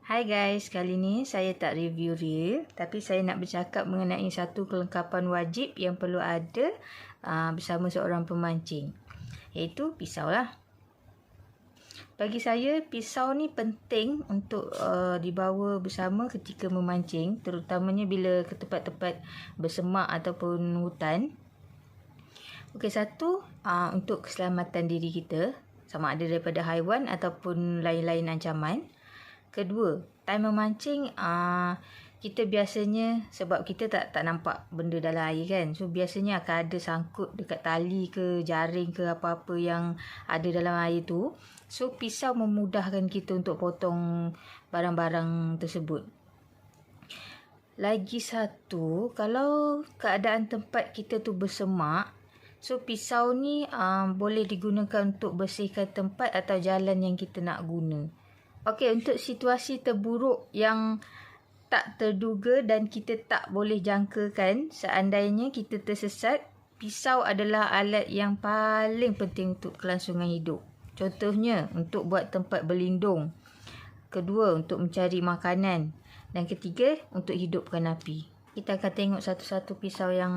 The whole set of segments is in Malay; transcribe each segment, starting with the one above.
Hai guys, kali ni saya tak review reel, tapi saya nak bercakap mengenai satu kelengkapan wajib yang perlu ada bersama seorang pemancing, iaitu pisau lah. Bagi saya, pisau ni penting untuk dibawa bersama ketika memancing, terutamanya bila ke tempat-tempat bersemak ataupun hutan. Okey, satu, untuk keselamatan diri kita, sama ada daripada haiwan ataupun lain-lain ancaman. Kedua, time memancing, kita biasanya, sebab kita tak nampak benda dalam air kan. So, biasanya akan ada sangkut dekat tali ke, jaring ke, apa-apa yang ada dalam air tu. So, pisau memudahkan kita untuk potong barang-barang tersebut. Lagi satu, kalau keadaan tempat kita tu bersemak, so pisau ni boleh digunakan untuk bersihkan tempat atau jalan yang kita nak guna. Okey, untuk situasi terburuk yang tak terduga dan kita tak boleh jangkakan, seandainya kita tersesat, pisau adalah alat yang paling penting untuk kelangsungan hidup. Contohnya, untuk buat tempat berlindung. Kedua, untuk mencari makanan. Dan ketiga, untuk hidupkan api. Kita akan tengok satu-satu pisau yang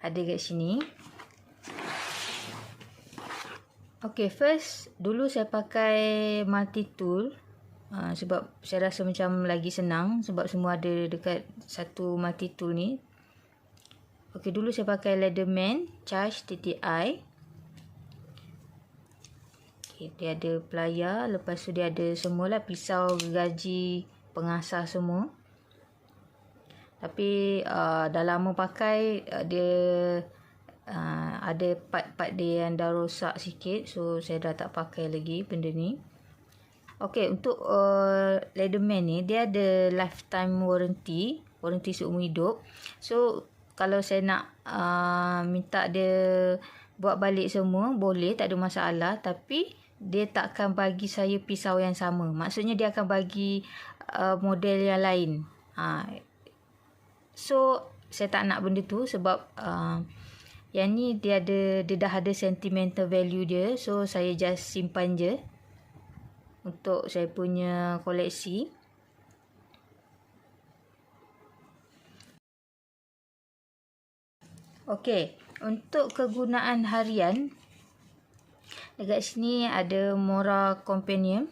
ada kat sini. Okay, first, dulu saya pakai multi tool sebab saya rasa macam lagi senang sebab semua ada dekat satu multi tool ni. Okay, dulu saya pakai Leatherman Charge TTI. Okay, dia ada pelayar, lepas tu dia ada semualah pisau, gergaji, pengasah semua. Tapi dah lama pakai, dia ada part-part dia yang dah rosak sikit, so saya dah tak pakai lagi benda ni. Okey, untuk Leatherman ni dia ada lifetime warranty seumur hidup. So kalau saya nak minta dia buat balik semua, boleh, tak ada masalah, tapi dia tak akan bagi saya pisau yang sama. Maksudnya dia akan bagi model yang lain. So saya tak nak benda tu sebab yang ni dia dah ada sentimental value dia. So saya just simpan je untuk saya punya koleksi. Okey, untuk kegunaan harian, dekat sini ada Mora Companion.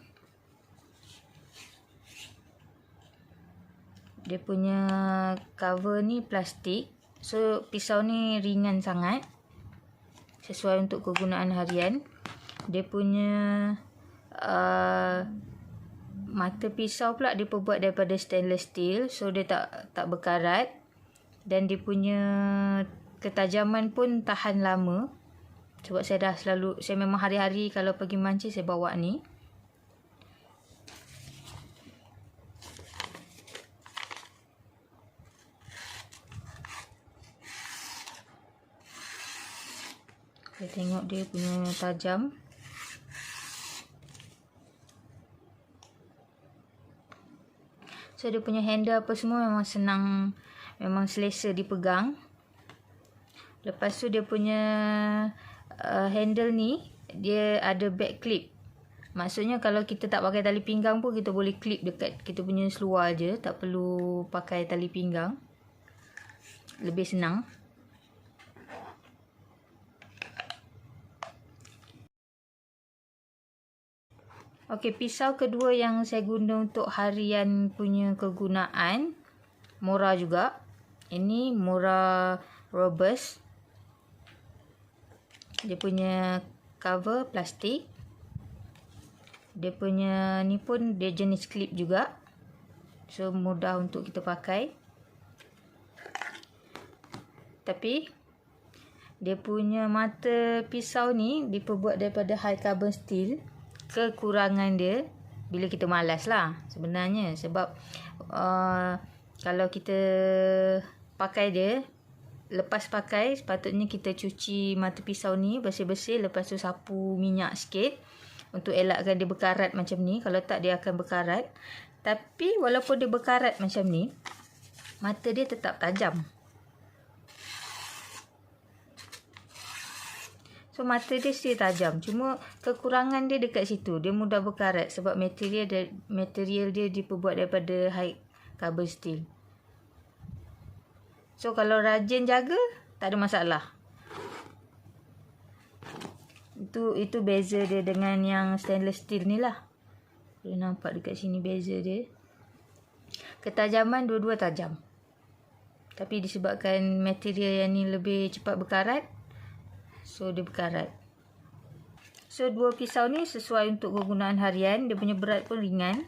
Dia punya cover ni plastik. So, pisau ni ringan sangat. Sesuai untuk kegunaan harian. Dia punya mata pisau pula dia perbuat daripada stainless steel. So, dia tak berkarat. Dan dia punya ketajaman pun tahan lama. Sebab saya memang hari-hari kalau pergi mancing saya bawa ni. Saya tengok dia punya tajam. So dia punya handle apa semua memang senang, memang selesa dipegang. Lepas tu dia punya handle ni dia ada back clip. Maksudnya kalau kita tak pakai tali pinggang pun kita boleh clip dekat kita punya seluar je, tak perlu pakai tali pinggang. Lebih senang. Okey, pisau kedua yang saya guna untuk harian punya kegunaan, Mora juga. Ini Mora Robust. Dia punya cover plastik. Dia punya ni pun dia jenis clip juga. So mudah untuk kita pakai. Tapi dia punya mata pisau ni diperbuat daripada high carbon steel. Kekurangan dia bila kita malas lah sebenarnya, sebab kalau kita pakai dia, lepas pakai sepatutnya kita cuci mata pisau ni bersih-bersih, lepas tu sapu minyak sikit untuk elakkan dia berkarat macam ni. Kalau tak dia akan berkarat. Tapi walaupun dia berkarat macam ni, mata dia tetap tajam. So mata dia still tajam. Cuma kekurangan dia dekat situ. Dia mudah berkarat sebab material dia diperbuat daripada high carbon steel. So kalau rajin jaga, tak ada masalah. Itu beza dia dengan yang stainless steel ni lah. Boleh nampak dekat sini beza dia. Ketajaman dua-dua tajam. Tapi disebabkan material yang ni lebih cepat berkarat, so dia berkarat. So dua pisau ni sesuai untuk kegunaan harian. Dia punya berat pun ringan.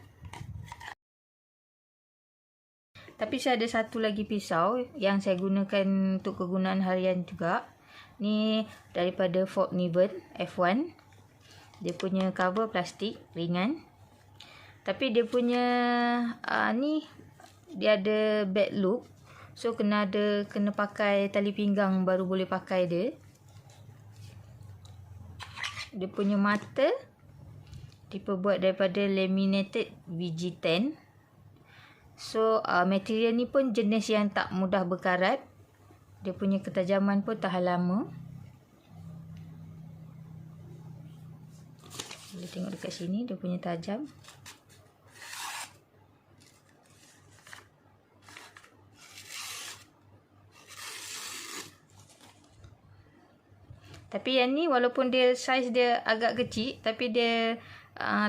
Tapi saya ada satu lagi pisau yang saya gunakan untuk kegunaan harian juga. Ni daripada Fort Niven F1. Dia punya cover plastik ringan. Tapi dia punya ni dia ada back loop. So kena pakai tali pinggang baru boleh pakai dia. Dia punya mata diperbuat daripada laminated VG10. So material ni pun jenis yang tak mudah berkarat. Dia punya ketajaman pun tahan lama. Boleh tengok dekat sini dia punya tajam. Tapi yang ni walaupun dia saiz dia agak kecil, tapi dia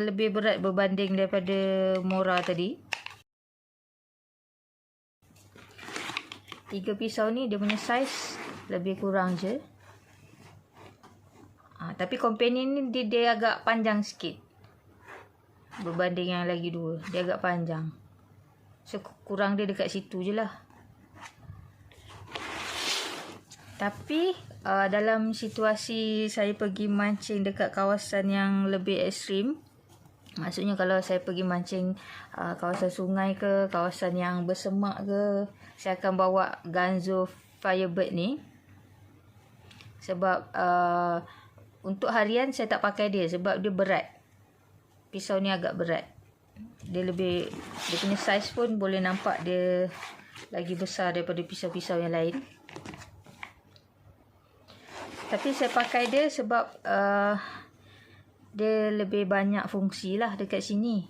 lebih berat berbanding daripada Mora tadi. 3 pisau ni dia punya saiz lebih kurang je. Tapi companion ni dia agak panjang sikit berbanding yang lagi dua. Dia agak panjang. So kurang dia dekat situ je lah. Tapi dalam situasi saya pergi mancing dekat kawasan yang lebih ekstrim, maksudnya kalau saya pergi mancing kawasan sungai ke, kawasan yang bersemak ke, saya akan bawa Ganzo Firebird ni. Sebab untuk harian saya tak pakai dia sebab dia berat. Pisau ni agak berat. Dia punya saiz pun boleh nampak dia lagi besar daripada pisau-pisau yang lain. Tapi saya pakai dia sebab dia lebih banyak fungsi lah dekat sini.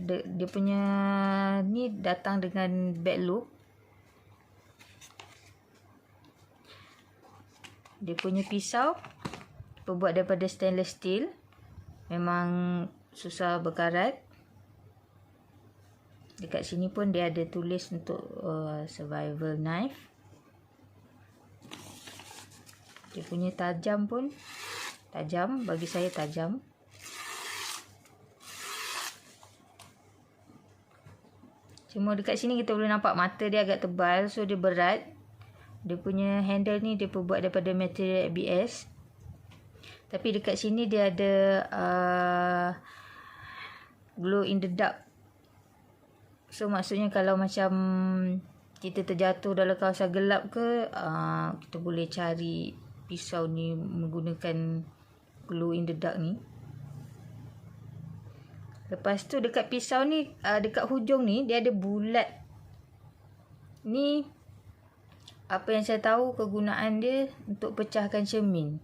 Dia punya ni datang dengan back loop. Dia punya pisau terbuat daripada stainless steel. Memang susah berkarat. Dekat sini pun dia ada tulis untuk survival knife. Dia punya tajam pun tajam, bagi saya tajam. Cuma dekat sini kita boleh nampak mata dia agak tebal, so dia berat. Dia punya handle ni dia perbuat daripada material ABS. Tapi dekat sini dia ada glow in the dark. So maksudnya kalau macam kita terjatuh dalam kawasan gelap ke, kita boleh cari pisau ni menggunakan glow in the dark ni. Lepas tu dekat pisau ni, dekat hujung ni dia ada bulat. Ni apa yang saya tahu kegunaan dia untuk pecahkan cermin.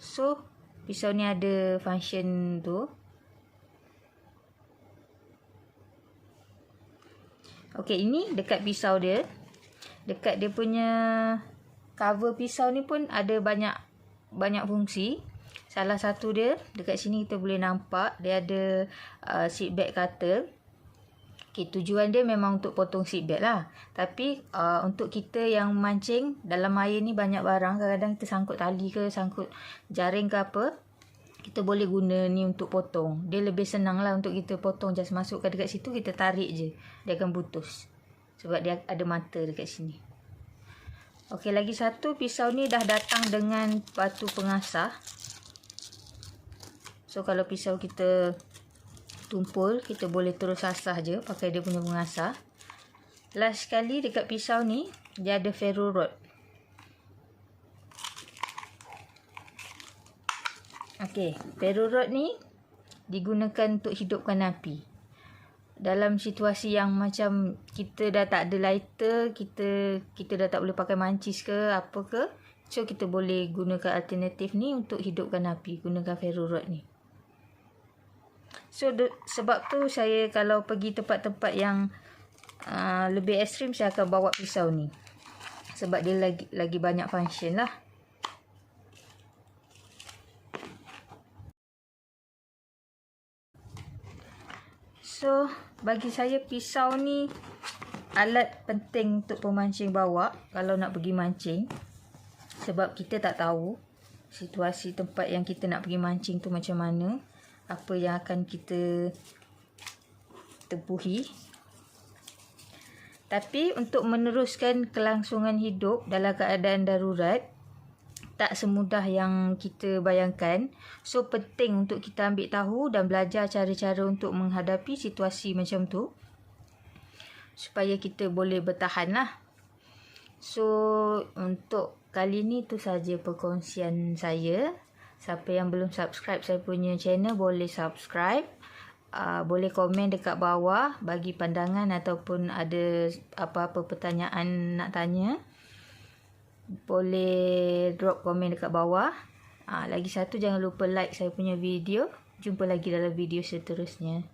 So pisau ni ada function tu. Okey, ini dekat pisau dia. Dekat dia punya cover pisau ni pun ada banyak fungsi. Salah satu dia dekat sini kita boleh nampak dia ada seat belt cutter. Okay, tujuan dia memang untuk potong seat belt lah. Tapi untuk kita yang mancing dalam air ni banyak barang, kadang-kadang kita sangkut tali ke, sangkut jaring ke apa, kita boleh guna ni untuk potong. Dia lebih senang lah untuk kita potong. Just masukkan dekat situ, kita tarik je, dia akan putus. Sebab dia ada mata dekat sini. Okey, lagi satu, pisau ni dah datang dengan batu pengasah. So kalau pisau kita tumpul, kita boleh terus asah je pakai dia punya pengasah. Last sekali dekat pisau ni dia ada ferro rod. Okey, ferro rod ni digunakan untuk hidupkan api. Dalam situasi yang macam kita dah tak ada lighter, kita dah tak boleh pakai mancis ke apa ke, So kita boleh gunakan alternatif ni untuk hidupkan api, gunakan ferro rod ni. So sebab tu saya kalau pergi tempat-tempat yang lebih ekstrim, saya akan bawa pisau ni. Sebab dia lagi banyak function lah. So bagi saya pisau ni alat penting untuk pemancing bawa kalau nak pergi mancing. Sebab kita tak tahu situasi tempat yang kita nak pergi mancing tu macam mana, apa yang akan kita tempuhi. Tapi untuk meneruskan kelangsungan hidup dalam keadaan darurat, tak semudah yang kita bayangkan. So penting untuk kita ambil tahu dan belajar cara-cara untuk menghadapi situasi macam tu, supaya kita boleh bertahan lah. So untuk kali ni tu saja perkongsian saya. Siapa yang belum subscribe saya punya channel, boleh subscribe. Boleh komen dekat bawah bagi pandangan ataupun ada apa-apa pertanyaan nak tanya. Boleh drop komen dekat bawah. Lagi satu, jangan lupa like saya punya video. Jumpa lagi dalam video seterusnya.